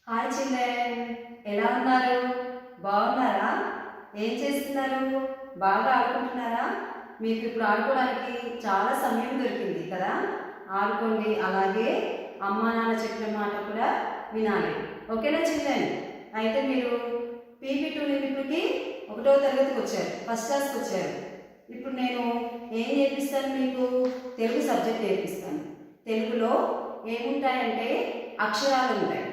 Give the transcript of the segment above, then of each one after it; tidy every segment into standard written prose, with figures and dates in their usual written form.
Hi children, ఎలా ఉన్నారు? బాగున్నారా? ఏం చేస్తున్నారు? బాగా ఆడుకుంటున్నారా? మీకు ఇప్పుడు ఆడుకోవడానికి చాలా సమయం దొరికింది కదా. ఆడుకోండి, అలాగే అమ్మా నాన్న చెప్పిన మాట కూడా వినాలి. ఓకేనా చిల్డ్రన్? అయితే మీరు PP2 నిమిటికి 1వ తరగతికి వచ్చారు, ఫస్ట్ క్లాస్కి వచ్చారు. ఇప్పుడు నేను ఏం నేర్పిస్తాను? మీకు తెలుగు సబ్జెక్ట్ నేర్పిస్తాను. తెలుగులో ఏముంటాయంటే అక్షరాలు ఉంటాయి.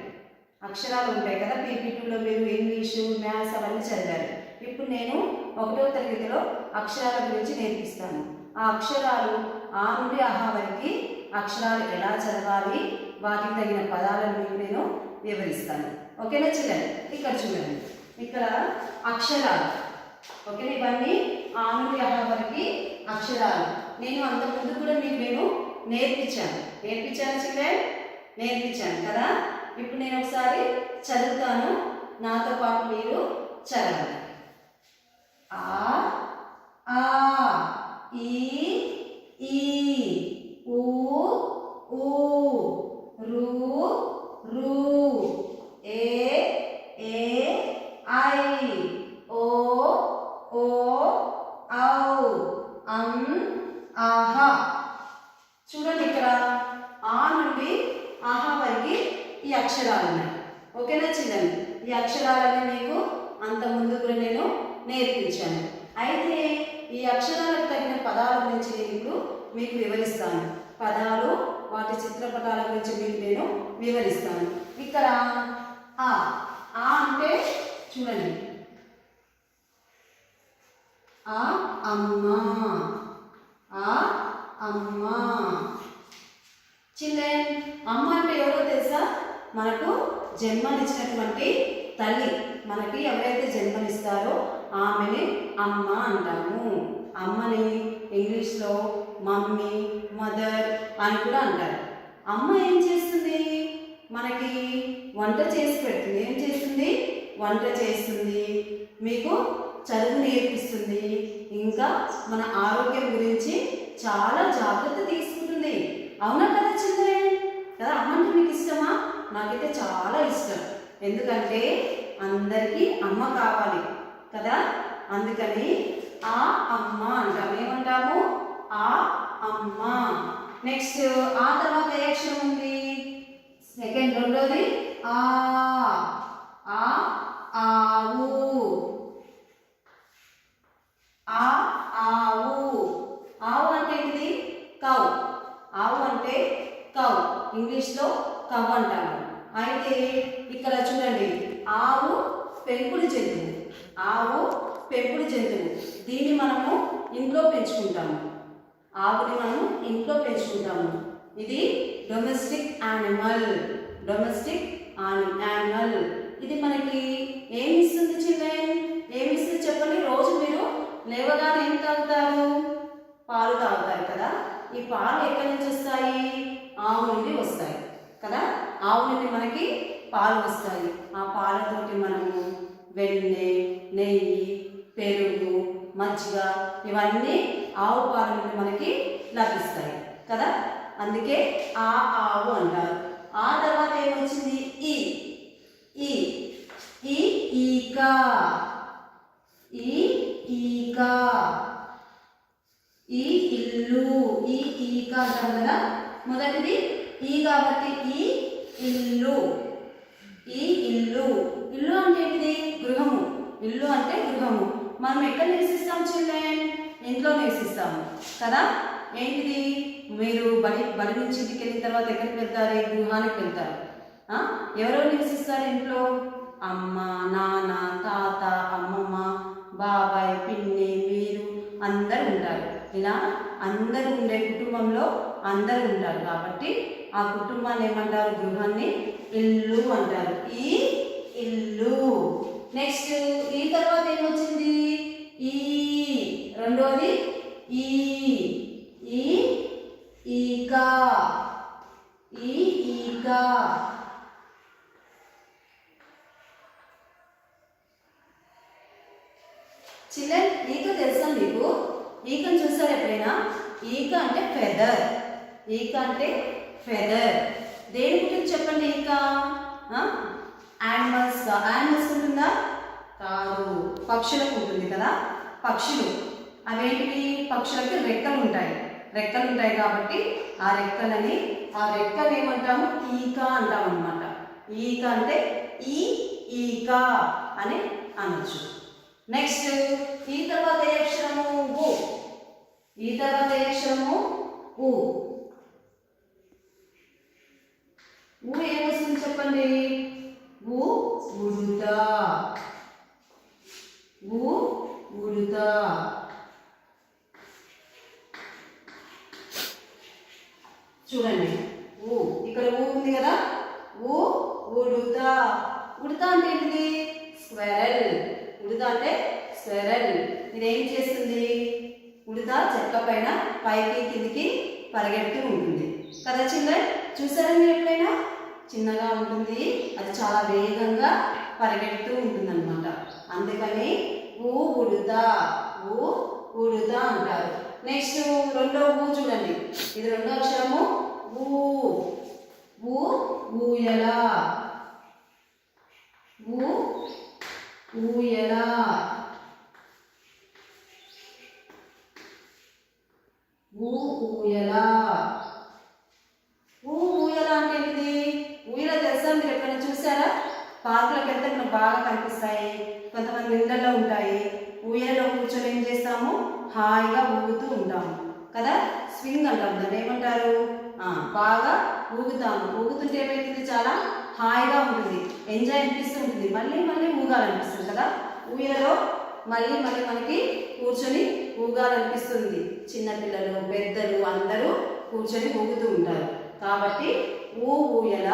అక్షరాలు ఉంటాయి కదా. PP2లో మీరు ఇంగ్లీషు, మ్యాథ్స్ అవన్నీ చదివారు. ఇప్పుడు నేను 1వ తరగతిలో అక్షరాల గురించి నేర్పిస్తాను. ఆ అక్షరాలు ఆ నుండి ఆహా వరకు అక్షరాలు ఎలా చదవాలి, వాటికి తగిన పదాలను మీకు నేను వివరిస్తాను. ఓకేనా చిల్డ్రన్? ఇక్కడ చూడండి, ఇక్కడ అక్షరాలు. ఓకేనా? ఇవన్నీ ఆ నుండి ఆహా వరకు అక్షరాలు. నేను అంతకుముందు కూడా మీకు నేను నేర్పించాను చిల్డ్రన్, నేర్పించాను కదా. ఇప్పుడు నేను ఒకసారి చదువుతాను, నాతో పాటు మీరు చదవండి. ఆ ఆ ఈ ఈ ఊ ఊ రు రు ఏ ఏ ఐ ఓ ఓ ఔ అం ఆహా. చూడండి, ఇక్కడ ఆ నుండి ఆహా వరకు ఈ అక్షరాలు ఉన్నాయి. ఓకేనా చిల్డ్రన్? ఈ అక్షరాలని మీకు అంత ముందు కూడా నేను నేర్పించాను. అయితే ఈ అక్షరాలకు తగిన పదాల గురించి నేను ఇప్పుడు మీకు వివరిస్తాను. పదాలు, వాటి చిత్రపటాల గురించి మీకు నేను వివరిస్తాను. ఇక్కడ ఆ ఆ అంటే చూడండి, ఆ అమ్మ, ఆ అమ్మ. చిల్డ్రన్, అమ్మ అంటే ఎవరో తెలుసా? మనకు జన్మనిచ్చినటువంటి తల్లి. మనకి ఎవరైతే జన్మనిస్తారో ఆమెని అమ్మ అంటాము. అమ్మని ఇంగ్లీష్లో మమ్మీ, మదర్ అని కూడా అంటారు. అమ్మ ఏం చేస్తుంది? మనకి వంట చేసి పెడుతుంది. ఏం చేస్తుంది? వంట చేస్తుంది, మీకు చదువు నేర్పిస్తుంది, ఇంకా మన ఆరోగ్యం గురించి చాలా జాగ్రత్త తీసుకుంటుంది. అవునా కదా చిల్డ్రన్? కదా. అమ్మ అంటే మీకు ఇష్టమా? నాకైతే చాలా ఇష్టం. ఎందుకంటే అందరికీ అమ్మ కావాలి కదా. అందుకని ఆ అమ్మ అంటాము. ఏమంటాము? ఆ అమ్మ. నెక్స్ట్ ఆ తర్వాత ఏ అక్షరం ఉంది? సెకండ్, రెండోది ఆ ఆ ఆవు. ఆ ఆవు. ఆవు అంటే ఏంటిది? కౌ. ఆవు అంటే కౌ, ఇంగ్లీష్లో కౌ అంటారు. అయితే ఇక్కడ చూడండి, ఆవు పెంపుడు జంతువు. ఆవు పెంపుడు జంతువు. దీన్ని మనము ఇంట్లో పెంచుకుంటాము. ఆవుని మనము ఇంట్లో పెంచుకుంటాము. ఇది డొమెస్టిక్ యానిమల్. Domestic animal. ఇది మనకి ఏమి ఇస్తుంది చిల్డ్రన్? ఏమి ఇస్తుంది చెప్పండి? రోజు మీరు లేవగానే ఏం తాగుతారు? పాలు తాగుతారు కదా. ఈ పాలు ఎక్కడి నుంచి వస్తాయి? ఆవు నుండి వస్తాయి కదా. ఆవు నుండి మనకి పాలు వస్తాయి. ఆ పాలతోటి మనము వెన్నె, నెయ్యి, పెరుగు, మజ్జిగ ఇవన్నీ ఆవు పాల నుండి మనకి లభిస్తాయి కదా. అందుకే ఆ ఆవు అంటారు. ఆ తర్వాత ఏమొచ్చింది? ఈ ఈ ఈ ఈక. ఈ ఈక. ఈ ఇల్లు. ఈ ఈక అంటాం కదా. మొదటిది ఈ కాబట్టి ఈ ఇల్లు. ఈ ఇల్లు. ఇల్లు అంటే ఏంటిది? గృహము. ఇల్లు అంటే గృహము. మనం ఎక్కడ నివసిస్తాం చిల్డ్రన్? ఇంట్లో నివసిస్తాము కదా. ఏంటిది? మీరు బడి నుంచి ఇంటికి వెళ్ళిన తర్వాత ఎక్కడికి వెళ్తారు? గృహానికి వెళ్తారు. ఎవరెవరు నివసిస్తారు ఇంట్లో? అమ్మ, నాన్న, తాత, అమ్మమ్మ, బాబాయ్, పిన్ని, మీరు అందరూ ఉంటారు. ఇలా అందరూ ఉండే కుటుంబంలో అందరూ ఉంటారు కాబట్టి ఆ కుటుంబాన్ని ఏమంటారు? గృహాన్ని ఇల్లు అంటారు. ఈ ఇల్లు. నెక్స్ట్ ఈ తర్వాత ఏమొచ్చింది? ఈ. రెండోది ఈ ఈ ఈక. ఈ ఈక. చిల్డ్రన్, ఈక తెలుసా మీకు? ఈకను చూసారు ఎప్పుడైనా? ఈక అంటే ఫెదర్. ఈక అంటే ఫెదర్. దేని గురించి చెప్పండి? ఈక యానిమల్స్ ఉంటుందా? కాదు, పక్షులకు ఉంటుంది కదా. పక్షులు అవేంటివి? పక్షులకి రెక్కలు ఉంటాయి కాబట్టి ఆ రెక్కలు ఏమంటాము? ఈక అంటాం అన్నమాట. ఈక అంటే ఈక అని అనొచ్చు. నెక్స్ట్ ఈ తర్వాత ఏ అక్షరము? ఊ. ఈ తర్వాత ఏ అక్షరము? ఊ. ఊ ఏమొస్తుంది చెప్పండి? ఊ ఉడుత. ఊ ఉడుత. చూడండి, ఊ ఇక్కడ ఊ ఉంది కదా. ఊ ఉడుత. ఉడుత అంటే ఏంటిది? స్క్వెరల్. ఉడుత అంటే స్క్వెరల్. ఇదేం చేస్తుంది? ఉడుత చెట్ల పైన పైకి కిందికి పరిగెడుతూ ఉంటుంది కదా. చిల్డ్రన్ చూసారా మీరు ఎప్పుడైనా? చిన్నగా ఉంటుంది, అది చాలా వేగంగా పరిగెడుతూ ఉంటుంది అనమాట. అందుకని ఊ ఉడుత, ఊ ఉడుత అంటారు. నెక్స్ట్ రెండో ఊ చూడండి, ఇది రెండో అక్షరము ఊ. ఊ ఊయల. ఊ ఊయల. ఊ ఊయల. ఊ ఊయల అంటే ఏంటిది? ఊయల తెలుసా? మీరు ఎప్పుడైనా చూసారా? పార్కులకు వెళ్తే మనకు బాగా కనిపిస్తాయి, కొంతమంది ఇళ్ళల్లో ఉంటాయి. ఊయలలో కూర్చొని ఏం చేస్తాము? హాయిగా ఊగుతూ ఉంటాము కదా. స్వింగ్ అంటాం దాన్ని. ఏమంటారు? బాగా ఊగుతాము. ఊగుతుంటే ఏమవుతుంది? చాలా హాయిగా ఉంటుంది, ఎంజాయ్ అనిపిస్తూ ఉంటుంది, మళ్ళీ మళ్ళీ ఊగాలనిపిస్తుంది కదా. ఊయలలో మళ్ళీ మళ్ళీ మనకి కూర్చొని ఊగాలనిపిస్తుంది. చిన్నపిల్లలు, పెద్దలు అందరూ కూర్చొని ఊగుతూ ఉంటారు కాబట్టి ఊ ఊయల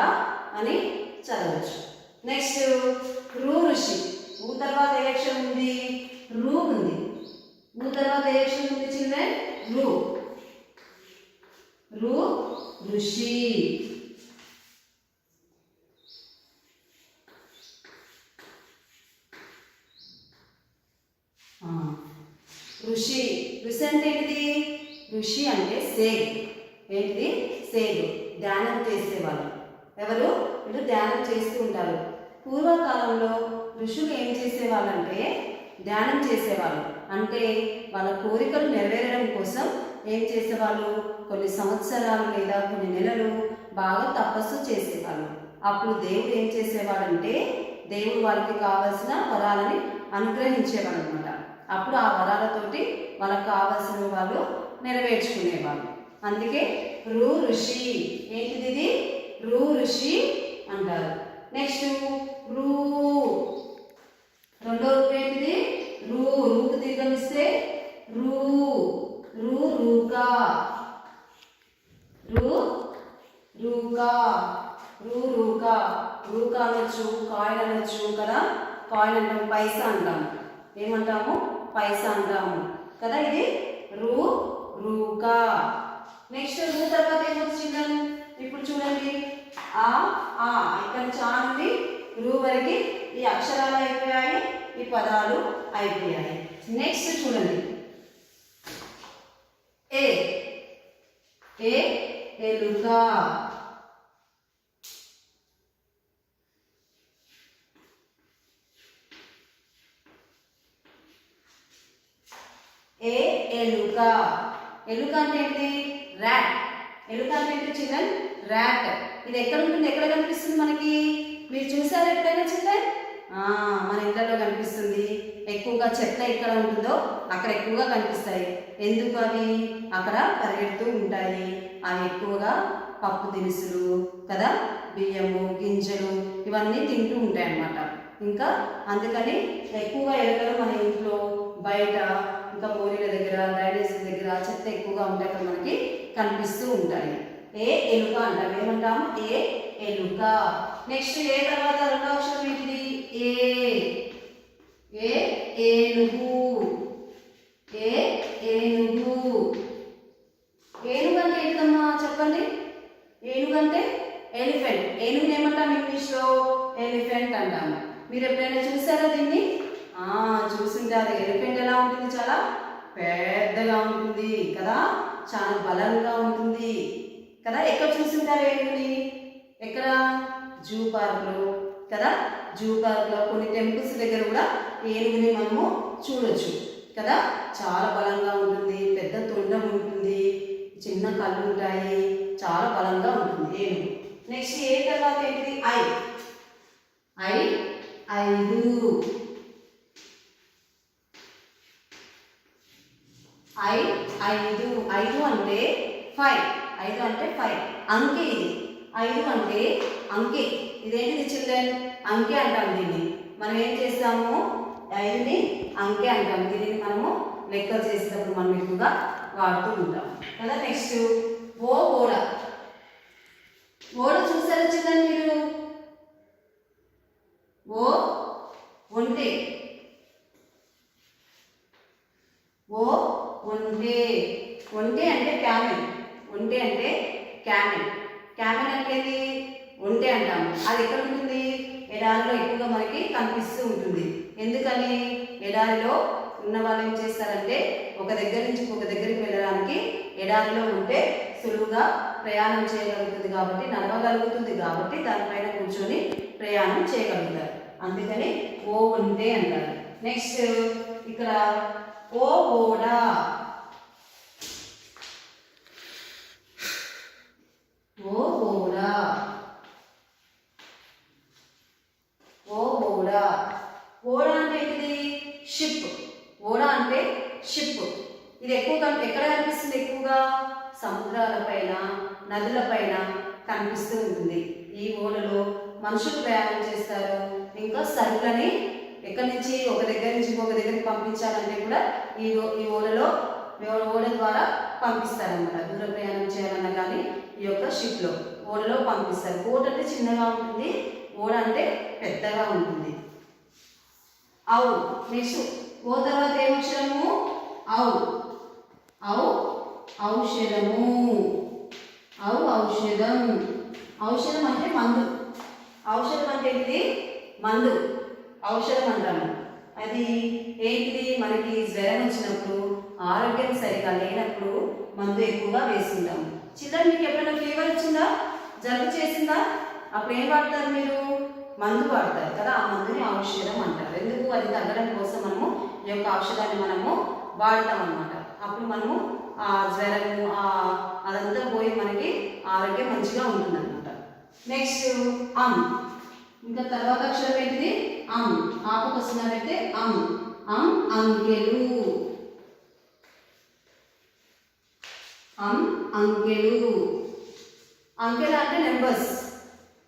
అని చదవచ్చు. నెక్స్ట్ రు ఋషి. ఊ తర్వాత ఏ అక్షరం ఉంది? రు ఉంది. ఊ తర్వాత ఏ అక్షరం ఉంది చిల్డ్రన్? రు. రు ఋషి. ఋషి. ఋషి అంటే ఏంటిది? ఋషి అంటే సేగ్. ఏంటిది? సేగ్. ధ్యానం చేసేవాళ్ళు. ఎవరు? వీళ్ళు ధ్యానం చేస్తూ ఉంటారు. పూర్వకాలంలో ఋషులు ఏం చేసేవాళ్ళంటే ధ్యానం చేసేవాళ్ళు. అంటే వాళ్ళ కోరికలు నెరవేరడం కోసం ఏం చేసేవాళ్ళు? కొన్ని సంవత్సరాలు లేదా కొన్ని నెలలు బాగా తపస్సు చేసేవాళ్ళు. అప్పుడు దేవుడు ఏం చేసేవాడంటే దేవుడు వాళ్ళకి కావలసిన వరాలని అనుగ్రహించేవాడు అనమాట. అప్పుడు ఆ వరాలతోటి వాళ్ళకి కావలసిన వాళ్ళు నెరవేర్చుకునేవాళ్ళు. అందుకే రు ఋషి. ఏంటిది? ఇది రు ఋషి అంటారు. నెక్స్ట్ రూ. రెండో రూ ఏంటిది? రూ. రూకు దీర్ఘమిస్తే రూ. రూ రూకా. రూ రూకా. రూ రూకా. రూకా అనొచ్చు, కాయిన్ అనొచ్చు కదా. కాయిన్ అంటాము, పైసా అంటాము. ఏమంటాము? పైసా అంటాము కదా. ఇది రూ రూకా. నెక్స్ట్ రూ తర్వాత ఏమొచ్చిందని ఇప్పుడు చూడండి. ఇక్కడ చా నుండి రూ వరకు ఈ అక్షరాలు అయిపోయాయి, ఈ పదాలు అయిపోయాయి. నెక్స్ట్ చూడండి. ఏ. ఏ ఎలుక. ఏ ఎలుక. ఎలుక అంటే ఏంటి? ర్యాట్. ఎలుక అంటే ఏంటి చిల్డ్రన్? ర్యాట్. ఇది ఎక్కడ ఉంటుంది? ఎక్కడ కనిపిస్తుంది మనకి? మీరు చూసారు ఎప్పుడైనా చిల్డ్రన్? మన ఇళ్ళలో కనిపిస్తుంది. ఎక్కువగా చెత్త ఎక్కడ ఉంటుందో అక్కడ ఎక్కువగా కనిపిస్తాయి. ఎందుకు అవి అక్కడ పరిగెడుతూ ఉంటాయి? అవి ఎక్కువగా పప్పు దినుసులు కదా, బియ్యము గింజలు ఇవన్నీ తింటూ ఉంటాయి అన్నమాట. ఇంకా అందుకని ఎక్కువగా ఎలుకలు మన ఇంట్లో, బయట, ఇంకా మోరీల దగ్గర, డ్రైనేజ్ దగ్గర చెత్త ఎక్కువగా ఉంటాయి అక్కడ మనకి కనిపిస్తూ ఉంటాయి. ఏ ఎలుక అంటాం. ఏమంటాము? ఏ ఎలుక. నెక్స్ట్ ఏ తర్వాత రెండో అక్షరం ఏంటిది? ఏ. ఏ ఏనుగు. ఏ ఏనుగు. ఏనుగు అంటే ఏంటమ్మా చెప్పండి? ఏనుగు అంటే ఎలిఫెంట్. ఏనుగుని ఏమంటాం ఇంగ్లీష్లో? ఎలిఫెంట్ అంటాము. మీరు ఎప్పుడైనా చూసారా దీన్ని? చూసింటారు. ఎలిఫెంట్ ఎలా ఉంటుంది? చాలా పెద్దగా ఉంటుంది కదా, చాలా బలంగా ఉంటుంది కదా. ఎక్కడ చూసింటారు ఏనుగుని? ఎక్కడ? జూ పార్కులో, కదా. జూ పార్క్లో కొన్ని టెంపుల్స్ దగ్గర కూడా ఏనుగుని మనము చూడొచ్చు కదా. చాలా బలంగా ఉంటుంది, పెద్ద తొండం ఉంటుంది, చిన్న కళ్ళు ఉంటాయి, చాలా బలంగా ఉంటుంది ఏనుగు. నెక్స్ట్ ఏ తర్వాత ఏంటిది? ఐ. ఐదు. ఐదు. ఐదు అంటే 5. 5 అంటే 5 అంకె. ఇది 5 అంటే అంకె. ఇదేంటిది చిల్డ్రన్? అంకె అంటాం దీన్ని. మనం ఏం చేస్తాము? 5ని అంకె అంటాం. దీనిని మనము లెక్కలు చేసేటప్పుడు మనం ఎక్కువగా వాడుతూ ఉంటాం కదా. నెక్స్ట్ ఓడ. ఓడ చూసారా చిల్డ్రన్ మీరు? ఒంటె. ఒంటె అంటే క్యామెల్. ఒంటె అంటే క్యామెల్. క్యామెల్ అంటే ఒంటె అంటాము. అది ఎక్కడ ఉంటుంది? ఎడారిలో ఎక్కువగా మనకి కనిపిస్తూ ఉంటుంది. ఎందుకని? ఎడారిలో ఉన్న వాళ్ళు ఏం చేస్తారంటే ఒక దగ్గర నుంచి ఒక దగ్గరికి వెళ్ళడానికి ఎడారిలో ఉంటే సులువుగా ప్రయాణం చేయగలుగుతుంది కాబట్టి, నడవగలుగుతుంది కాబట్టి దానిపైన కూర్చొని ప్రయాణం చేయగలుగుతారు. అందుకని ఒంటె అంటారు. నెక్స్ట్ ఇక్కడ ఓడ. ఓడ అంటే ఏంటిది? షిప్. ఓడ అంటే షిప్. ఇది ఎక్కువగా ఎక్కడ కనిపిస్తుంది? ఎక్కువగా సముద్రాలపైన, నదులపైన కనిపిస్తూ ఉంటుంది. ఈ ఓడలో మనుషులు ప్రయాణం చేస్తారు. ఇంకా సరుకులని ఎక్కడి నుంచి ఒక దగ్గర నుంచి ఇంకొక దగ్గరికి పంపించాలంటే కూడా ఈ ఓడ ద్వారా పంపిస్తారన్నమాట. దూర ప్రయాణం చేయాలన్నా కానీ ఈ యొక్క షిప్లో ఓడలో పంపిస్తారు. బోట్ అంటే చిన్నగా ఉంటుంది, ఓడ అంటే పెద్దగా ఉంటుంది. నెక్స్ట్ ఓ తర్వాత ఏమక్షరము? ఔషధము. ఔషధం. ఔషధం అంటే మందు. ఔషధం అంటే ఏంటిది? మందు. ఔషధం అంటాము. అది ఏంటిది? మనకి జ్వరం వచ్చినప్పుడు, ఆరోగ్యం సరిగా లేనప్పుడు మందు ఎక్కువగా వేస్తుంటాము. చిల్డ్రన్ మీకు ఎప్పుడైనా ఫీవర్ వచ్చిందా? జలుబు చేసిందా? అప్పుడు ఏం వాడతారు మీరు? మందు వాడతారు కదా. ఆ మందుని ఔషధం అంటారు. ఎందుకు? అది తగ్గడం కోసం మనము ఈ యొక్క ఔషధాన్ని మనము వాడతాం అన్నమాట. అప్పుడు మనము ఆ జ్వరము అదంతా పోయి మనకి ఆరోగ్యం మంచిగా ఉంటుంది అన్నమాట. నెక్స్ట్ ఇంకా తర్వాత అక్షరం ఏంటిది? ఆపకు వస్తున్నారైతే అంకెలు. అంకెలు. అంకెలు అంటే నెంబర్స్.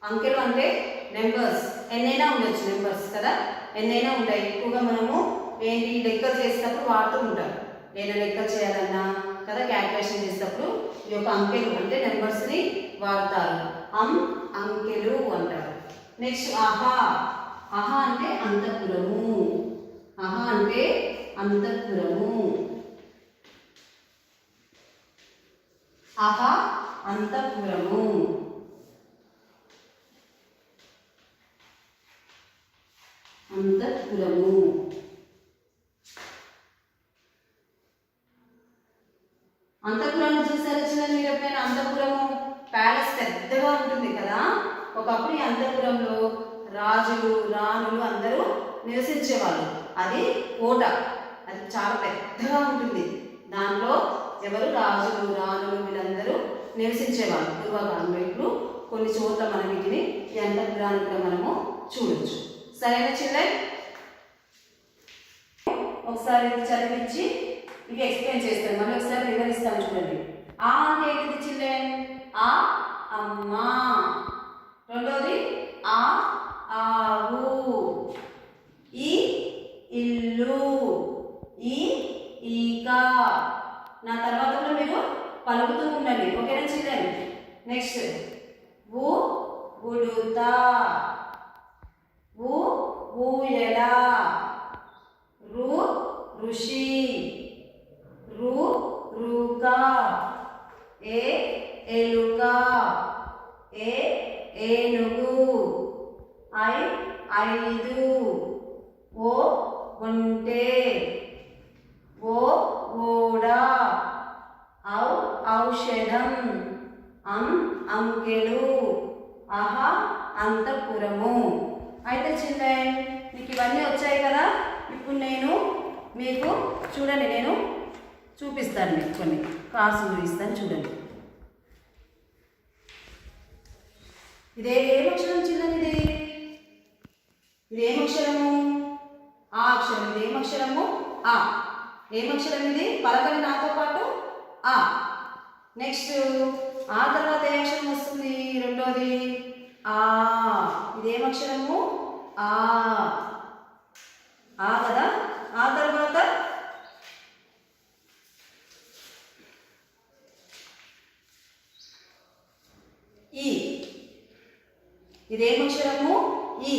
అంకెలు అంటే నెంబర్స్. ఎన్నైనా ఉండొచ్చు నెంబర్స్ కదా. ఎన్నైనా ఉంటాయి. ఎక్కువగా మనము ఏంటి లెక్కలు చేసేటప్పుడు వాడుతూ ఉంటాం. ఏదైనా లెక్కలు చేయాలన్నా కదా, క్యాల్కులేషన్ చేసేటప్పుడు ఈ యొక్క అంకెలు అంటే నెంబర్స్ని వాడతారు. అంకెలు అంటారు. నెక్స్ట్ ఆహా. అంటే అంతఃపురము. అంటే అంతఃపురము. అంతఃపురము. అంతఃపురము. అంతఃపురాన్ని చూసారా చిన్న మీరు ఎప్పుడైనా? అంతఃపురము ప్యాలెస్ పెద్దగా ఉంటుంది కదా. ఒకప్పుడు ఈ అంతఃపురంలో రాజులు, రాణులు అందరూ నివసించేవాళ్ళు. అది కోట. అది చాలా పెద్దగా ఉంటుంది. దానిలో ఎవరు? రాజులు, రాణులు వీళ్ళందరూ నివసించేవాళ్ళు పూర్వకాలంలో. ఇప్పుడు కొన్ని చోట్ల మనం వీటిని ఈ అంతఃపురాన్ని కూడా మనము చూడొచ్చు. సరైన చిల్డ్రన్? ఒకసారి చదివించి ఇవి ఎక్స్ప్లెయిన్ చేస్తాను. మళ్ళీ ఒకసారి వివరిస్తాను చూడండి. అంటే ఏంటిది చిల్డ్రన్? అమ్మ. రెండోది ఆవు. ఇల్లు. ఈక. నా తర్వాత కూడా మీరు పలుకుతూ ఉండండి, ఓకేనా చిల్డ్రన్? నెక్స్ట్ ఉడుత. ఊయల. ఋషి. రుక. ఎలుక. ఏనుగు. ఐదు. ఒంటె. ఓడ. ఔషధం. అంకెలు. అంతఃపురము. అయితే చిల్డ్రన్ మీకు ఇవన్నీ వచ్చాయి కదా. ఇప్పుడు నేను మీకు చూడండి, నేను చూపిస్తాను, మీకు కొన్ని కార్డ్స్ చూపిస్తాను చూడండి. ఇదే ఏమక్షరం చిల్డ్రన్? ఇది ఏమక్షరము? ఆ అక్షరం. ఇది ఏమక్షరము? ఆ. ఏమక్షరం ఇది? పలకండి నాతో పాటు. ఆ. నెక్స్ట్ ఆ తర్వాత ఏ అక్షరం వస్తుంది? రెండోది ఆ. ఇదేమక్షరము? ఆ. ఆ కదా. ఆ తర్వాత ఈ. ఇదేమక్షరము? ఈ.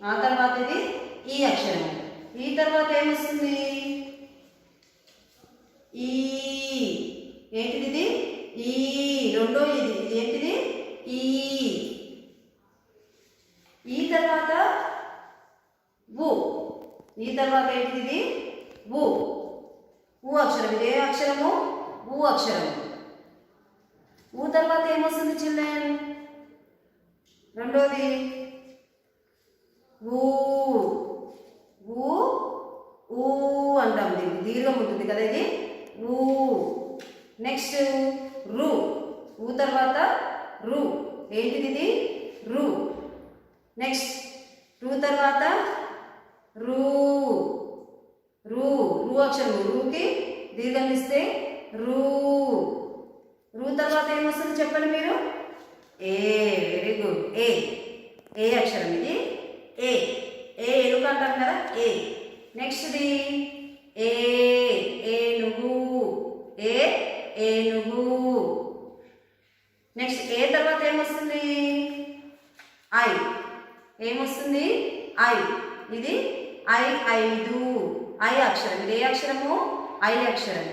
ఆ తర్వాత ఇది ఈ అక్షరము. ఈ తర్వాత ఏమొస్తుంది? ఈ. ఏంటిది ఇది? ఈ. రెండో ఇది. ఇది ఏంటిది? ఈ. ఈ తర్వాత ఊ. ఈ తర్వాత ఏంటిది? ఊ. ఊ అక్షరం. ఇదే అక్షరము? ఊ అక్షరము. ఊ తర్వాత ఏమొస్తుంది చిల్డ్రన్? రెండోది ఊ. ఊ ఊ అంటాం. దీనికి దీర్ఘం ఉంటుంది కదా, ఇది ఊ. నెక్స్ట్ రు. ఊ తర్వాత రు. ఏంటిది ఇది? రు. నెక్స్ట్ రు తర్వాత రు. రు. రు అక్షరం. రూకి దీర్ఘం ఇస్తే రు. రు తర్వాత ఏమొస్తుంది చెప్పండి మీరు? ఏ. Very good. ఏ. ఏ అక్షరం ఇది. ఏ. ఏ ఎలుక అంటాం కదా, ఏ. నెక్స్ట్ది ఏ. ఏనుగు. ఏ. ఏనుగు. నెక్స్ట్ ఏ తర్వాత ఏమొస్తుంది? ఐ. ఏమొస్తుంది? ఐ. ఇది ఐ. ఐదు. ఐ అక్షరం. ఇది ఏ అక్షరము? ఐ అక్షరం.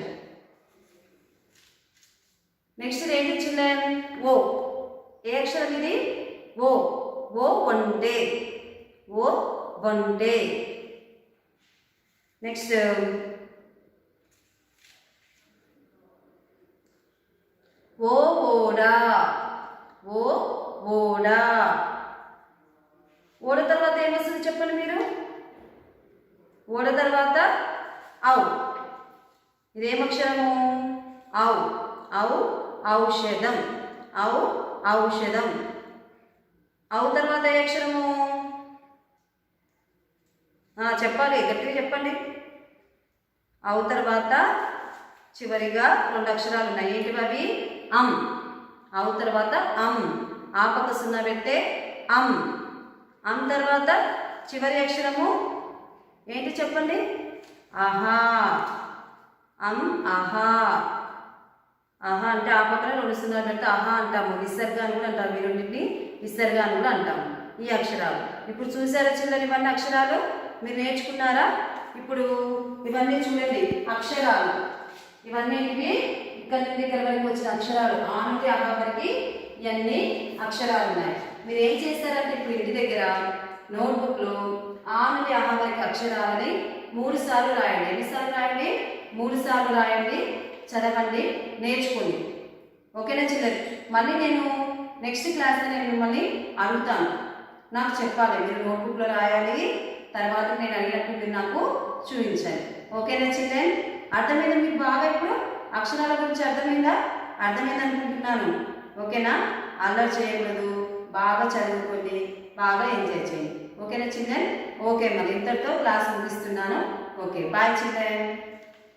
నెక్స్ట్ ఏంటి చిల్డ్రన్? ఓ. ఏ అక్షరం ఇది? ఓ. ఓ ఒంటె. ఓ ఒంటె. నెక్స్ట్ ఓ ఓడ. ఓ ఓడ. ఓడ తర్వాత ఏమొస్తుంది చెప్పండి మీరు? ఓడ తర్వాత ఔ. ఇదేమక్షరము? ఔ. ఔ ఔషధం. ఔ ఔషధం. ఔ తర్వాత ఏ అక్షరము? చెప్పాలి, గట్టిగా చెప్పండి. ఔ తర్వాత చివరిగా రెండు అక్షరాలు ఉన్నాయి. ఏంటివి అవి? అం. ఔ తర్వాత అం. ఆ పక్క సున్నా పెడితే అం. అం తర్వాత చివరి అక్షరము ఏంటి చెప్పండి? ఆహా. అం ఆహా. ఆహా అంటే ఆ పక్కన రెండు సున్నాలు పెడితే ఆహా అంటాము. విసర్గ అని కూడా అంటారు. మీరు రెండింటిని విసర్గ అని కూడా అంటాము. ఈ అక్షరాలు ఇప్పుడు చూసారా చిల్లర? ఇవన్నీ అక్షరాలు మీరు నేర్చుకున్నారా? ఇప్పుడు ఇవన్నీ చూడండి అక్షరాలు. ఇవన్నీ ఇవి ఇక్కడ నుండి ఇక్కడ వరకు వచ్చిన అక్షరాలు. ఆ నుండి ఆ వరకు ఇవన్నీ అక్షరాలు ఉన్నాయి. మీరు ఏం చేస్తారంటే ఇప్పుడు ఇంటి దగ్గర నోట్బుక్లో ఆ నుండి ఆ వరకు అక్షరాలని 3 సార్లు రాయండి. ఎన్నిసార్లు రాయండి? 3 సార్లు రాయండి. చదవండి, నేర్చుకోండి. ఓకేనా చిల్లర? మళ్ళీ నేను నెక్స్ట్ క్లాస్లో నేను మిమ్మల్ని అడుగుతాను. నాకు చెప్పాలి, మీరు నోట్బుక్లో రాయాలి. తర్వాత నేను అడిగినప్పుడు మీరు నాకు చూపించాలి. ఓకేనా చిల్డ్రన్? అర్థమైందా మీకు బాగా? ఇప్పుడు అక్షరాల గురించి అర్థమైందా? అర్థమైంది అనుకుంటున్నాను. ఓకేనా? అల్లరి చేయకూడదు, బాగా చదువుకోండి, బాగా ఎంజాయ్ చేయండి. ఓకేనా చిల్డ్రన్? ఓకే, మరి ఇంతటితో క్లాస్ ముగిస్తున్నాను. Okay, bye children.